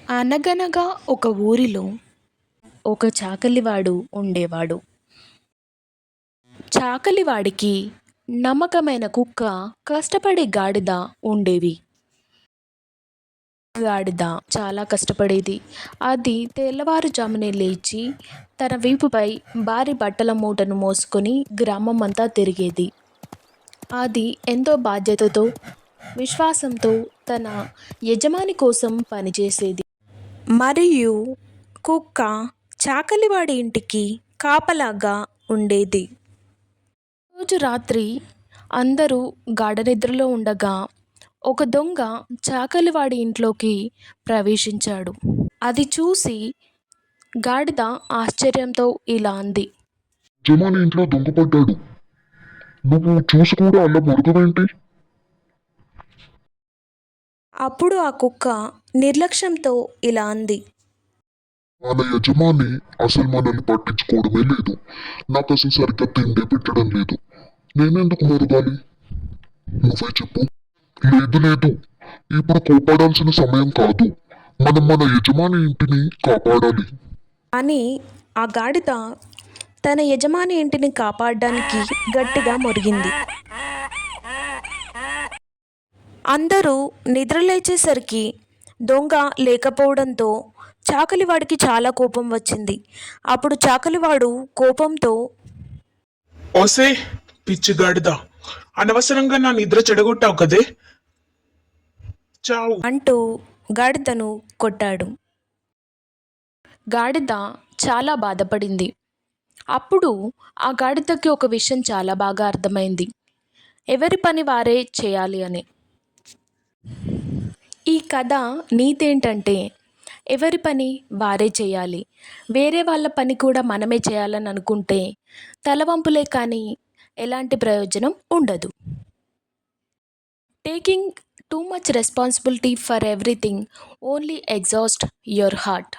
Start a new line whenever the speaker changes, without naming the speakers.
అనగనగా ఒక ఊరిలో ఒక చాకలివాడు ఉండేవాడు. చాకలివాడికి నమ్మకమైన కుక్క, కష్టపడే గాడిద ఉండేవి. గాడిద చాలా కష్టపడేది. అది తెల్లవారుజామునే లేచి తన వీపుపై భారీ బట్టల మూటను మోసుకొని గ్రామం అంతా తిరిగేది. అది ఎంతో బాధ్యతతో, విశ్వాసంతో తన యజమాని కోసం పనిచేసేది. మరియు కుక్క చాకలివాడి ఇంటికి కాపలాగా ఉండేది. రోజు రాత్రి అందరూ గాఢ నిద్రలో ఉండగా ఒక దొంగ చాకలివాడి ఇంట్లోకి ప్రవేశించాడు. అది చూసి గాడిద ఆశ్చర్యంతో ఇలా అంది.
యజమాని ఇంట్లో దొంగపడ్డాడు. నువ్వు చూసి కూడా అలా మురగవేంటి?
అప్పుడు ఆ కుక్క నిర్లక్ష్యంతో ఇలా అంది.
మన యజమాని అసలు మనల్ని పట్టించుకోవడమే లేదు. నాకు అసలు సరిగ్గా తిండి పెట్టడం లేదు. నేనెందుకు మురగాలి? నువ్వే చెప్పు. లేదు లేదు, ఇప్పుడు కోపడాల్సిన సమయం కాదు. మనం మన యజమాని ఇంటిని కాపాడాలి
అని ఆ గాడిద తన యజమాని ఇంటిని కాపాడడానికి గట్టిగా మొరిగింది. అందరూ నిద్రలేచేసరికి దొంగ లేకపోవడంతో చాకలివాడికి చాలా కోపం వచ్చింది. అప్పుడు చాకలివాడు కోపంతో,
ఓసే పిచ్చిగాడిద, అనవసరంగా నా నిద్ర చెడగొట్టావు కదే, చావు
అంటూ గాడిదను కొట్టాడు. గాడిద చాలా బాధపడింది. అప్పుడు ఆ గాడిదకి ఒక విషయం చాలా బాగా అర్థమైంది. ఎవరి పని వారే చేయాలి అని. ఈ కథ నీతేంటంటే, ఎవరి పని వారే చేయాలి. వేరే వాళ్ళ పని కూడా మనమే చేయాలని అనుకుంటే తలవంపులే కానీ ఎలాంటి ప్రయోజనం ఉండదు. Taking too much responsibility for everything only exhaust your heart.